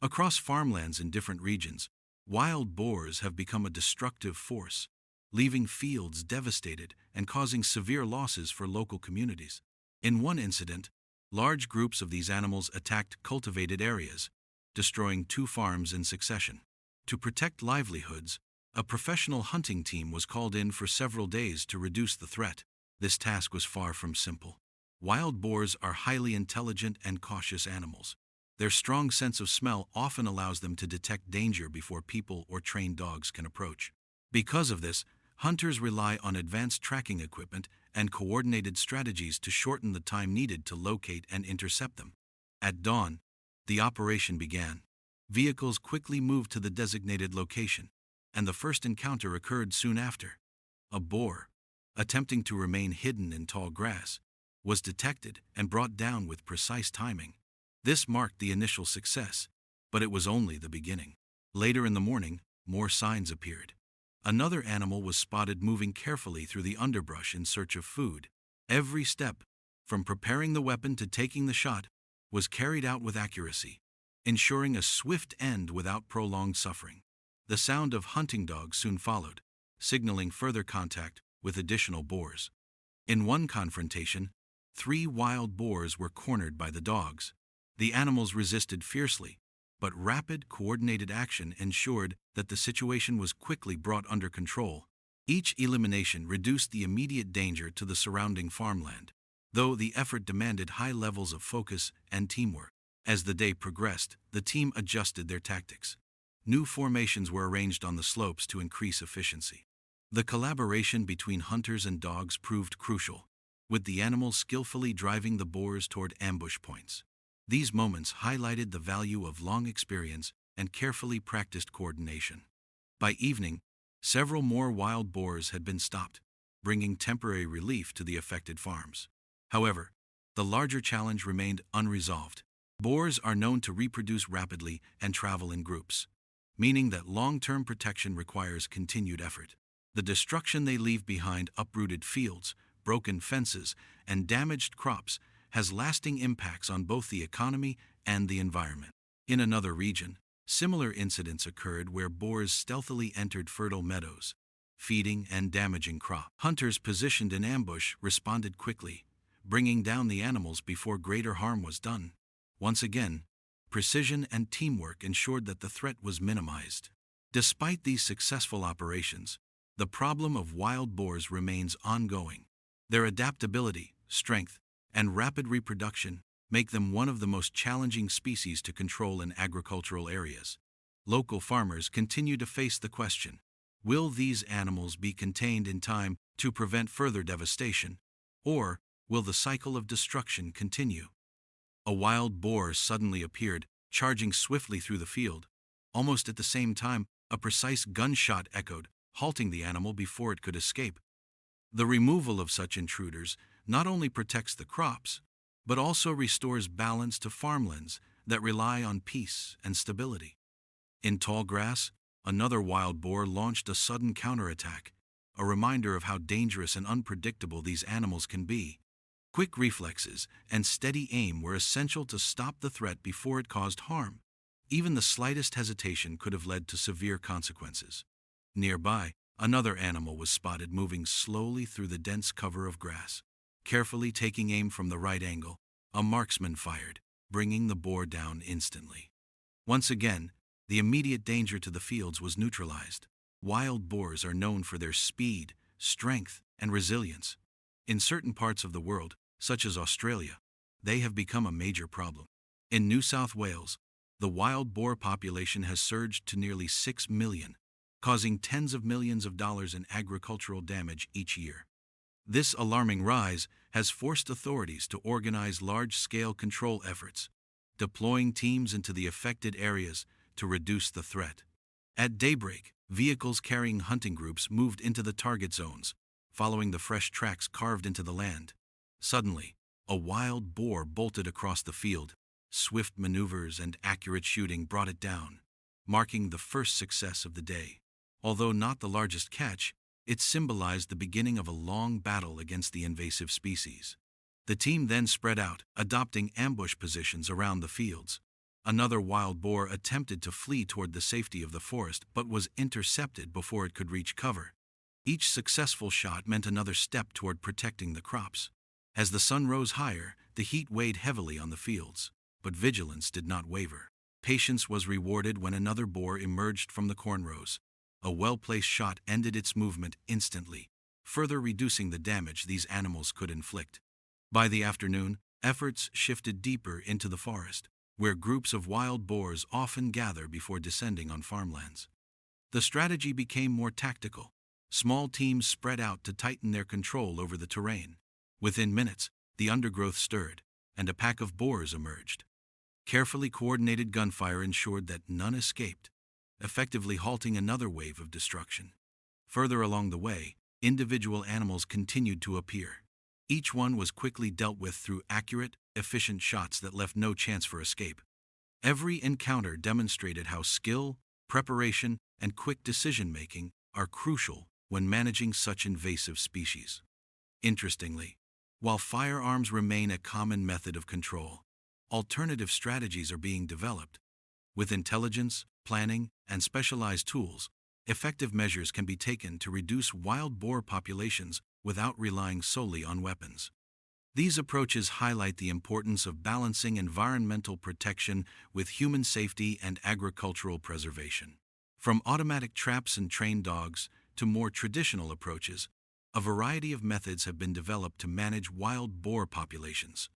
Across farmlands in different regions, wild boars have become a destructive force, leaving fields devastated and causing severe losses for local communities. In one incident, large groups of these animals attacked cultivated areas, destroying 2 farms in succession. To protect livelihoods, a professional hunting team was called in for several days to reduce the threat. This task was far from simple. Wild boars are highly intelligent and cautious animals. Their strong sense of smell often allows them to detect danger before people or trained dogs can approach. Because of this, hunters rely on advanced tracking equipment and coordinated strategies to shorten the time needed to locate and intercept them. At dawn, the operation began. Vehicles quickly moved to the designated location, and the first encounter occurred soon after. A boar, attempting to remain hidden in tall grass, was detected and brought down with precise timing. This marked the initial success, but it was only the beginning. Later in the morning, more signs appeared. Another animal was spotted moving carefully through the underbrush in search of food. Every step, from preparing the weapon to taking the shot, was carried out with accuracy, ensuring a swift end without prolonged suffering. The sound of hunting dogs soon followed, signaling further contact with additional boars. In one confrontation, 3 wild boars were cornered by the dogs. The animals resisted fiercely, but rapid, coordinated action ensured that the situation was quickly brought under control. Each elimination reduced the immediate danger to the surrounding farmland, though the effort demanded high levels of focus and teamwork. As the day progressed, the team adjusted their tactics. New formations were arranged on the slopes to increase efficiency. The collaboration between hunters and dogs proved crucial, with the animals skillfully driving the boars toward ambush points. These moments highlighted the value of long experience and carefully practiced coordination. By evening, several more wild boars had been stopped, bringing temporary relief to the affected farms. However, the larger challenge remained unresolved. Boars are known to reproduce rapidly and travel in groups, meaning that long-term protection requires continued effort. The destruction they leave behind, uprooted fields, broken fences, and damaged crops, has lasting impacts on both the economy and the environment. In another region, similar incidents occurred where boars stealthily entered fertile meadows, feeding and damaging crops. Hunters positioned in ambush responded quickly, bringing down the animals before greater harm was done. Once again, precision and teamwork ensured that the threat was minimized. Despite these successful operations, the problem of wild boars remains ongoing. Their adaptability, strength, and rapid reproduction make them one of the most challenging species to control in agricultural areas. Local farmers continue to face the question: will these animals be contained in time to prevent further devastation, or will the cycle of destruction continue? A wild boar suddenly appeared, charging swiftly through the field. Almost at the same time, a precise gunshot echoed, halting the animal before it could escape. The removal of such intruders not only protects the crops, but also restores balance to farmlands that rely on peace and stability. In tall grass, another wild boar launched a sudden counterattack, a reminder of how dangerous and unpredictable these animals can be. Quick reflexes and steady aim were essential to stop the threat before it caused harm. Even the slightest hesitation could have led to severe consequences. Nearby, another animal was spotted moving slowly through the dense cover of grass. Carefully taking aim from the right angle, a marksman fired, bringing the boar down instantly. Once again, the immediate danger to the fields was neutralized. Wild boars are known for their speed, strength, and resilience. In certain parts of the world, such as Australia, they have become a major problem. In New South Wales, the wild boar population has surged to nearly 6 million, causing tens of millions of dollars in agricultural damage each year. This alarming rise has forced authorities to organize large-scale control efforts, deploying teams into the affected areas to reduce the threat. At daybreak, vehicles carrying hunting groups moved into the target zones, following the fresh tracks carved into the land. Suddenly, a wild boar bolted across the field. Swift maneuvers and accurate shooting brought it down, marking the first success of the day. Although not the largest catch, it symbolized the beginning of a long battle against the invasive species. The team then spread out, adopting ambush positions around the fields. Another wild boar attempted to flee toward the safety of the forest but was intercepted before it could reach cover. Each successful shot meant another step toward protecting the crops. As the sun rose higher, the heat weighed heavily on the fields, but vigilance did not waver. Patience was rewarded when another boar emerged from the corn rows. A well-placed shot ended its movement instantly, further reducing the damage these animals could inflict. By the afternoon, efforts shifted deeper into the forest, where groups of wild boars often gather before descending on farmlands. The strategy became more tactical. Small teams spread out to tighten their control over the terrain. Within minutes, the undergrowth stirred, and a pack of boars emerged. Carefully coordinated gunfire ensured that none escaped, effectively halting another wave of destruction. Further along the way, individual animals continued to appear. Each one was quickly dealt with through accurate, efficient shots that left no chance for escape. Every encounter demonstrated how skill, preparation, and quick decision-making are crucial when managing such invasive species. Interestingly, while firearms remain a common method of control, alternative strategies are being developed. With intelligence, planning, and specialized tools, effective measures can be taken to reduce wild boar populations without relying solely on weapons. These approaches highlight the importance of balancing environmental protection with human safety and agricultural preservation. From automatic traps and trained dogs to more traditional approaches, a variety of methods have been developed to manage wild boar populations.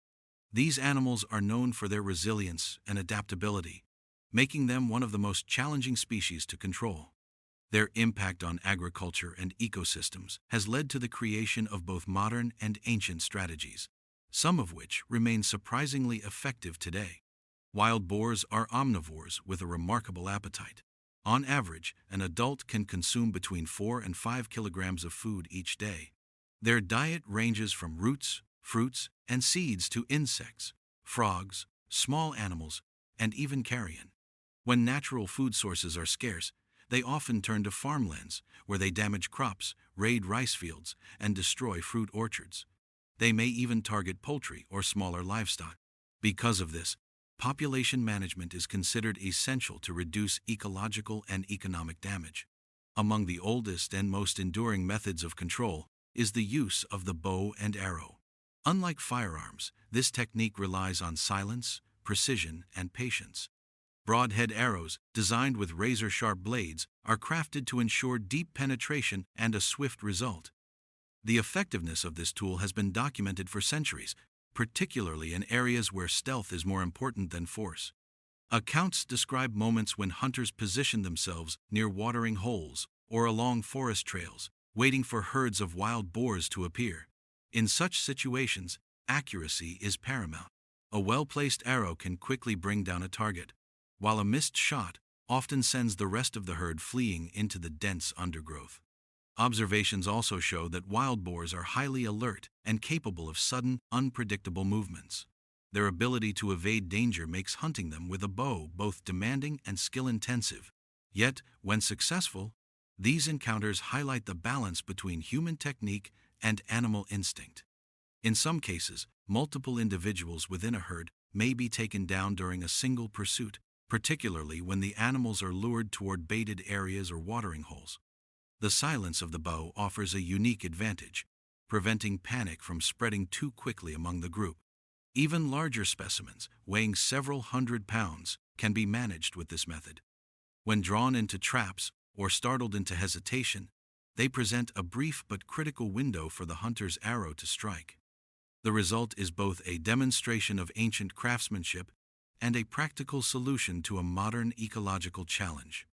These animals are known for their resilience and adaptability, making them one of the most challenging species to control. Their impact on agriculture and ecosystems has led to the creation of both modern and ancient strategies, some of which remain surprisingly effective today. Wild boars are omnivores with a remarkable appetite. On average, an adult can consume between 4 and 5 kilograms of food each day. Their diet ranges from roots, fruits, and seeds to insects, frogs, small animals, and even carrion. When natural food sources are scarce, they often turn to farmlands, where they damage crops, raid rice fields, and destroy fruit orchards. They may even target poultry or smaller livestock. Because of this, population management is considered essential to reduce ecological and economic damage. Among the oldest and most enduring methods of control is the use of the bow and arrow. Unlike firearms, this technique relies on silence, precision, and patience. Broadhead arrows, designed with razor-sharp blades, are crafted to ensure deep penetration and a swift result. The effectiveness of this tool has been documented for centuries, particularly in areas where stealth is more important than force. Accounts describe moments when hunters position themselves near watering holes or along forest trails, waiting for herds of wild boars to appear. In such situations, accuracy is paramount. A well-placed arrow can quickly bring down a target, while a missed shot often sends the rest of the herd fleeing into the dense undergrowth. Observations also show that wild boars are highly alert and capable of sudden, unpredictable movements. Their ability to evade danger makes hunting them with a bow both demanding and skill-intensive. Yet, when successful, these encounters highlight the balance between human technique and animal instinct. In some cases, multiple individuals within a herd may be taken down during a single pursuit, particularly when the animals are lured toward baited areas or watering holes. The silence of the bow offers a unique advantage, preventing panic from spreading too quickly among the group. Even larger specimens, weighing several hundred pounds, can be managed with this method. When drawn into traps or startled into hesitation, they present a brief but critical window for the hunter's arrow to strike. The result is both a demonstration of ancient craftsmanship and a practical solution to a modern ecological challenge.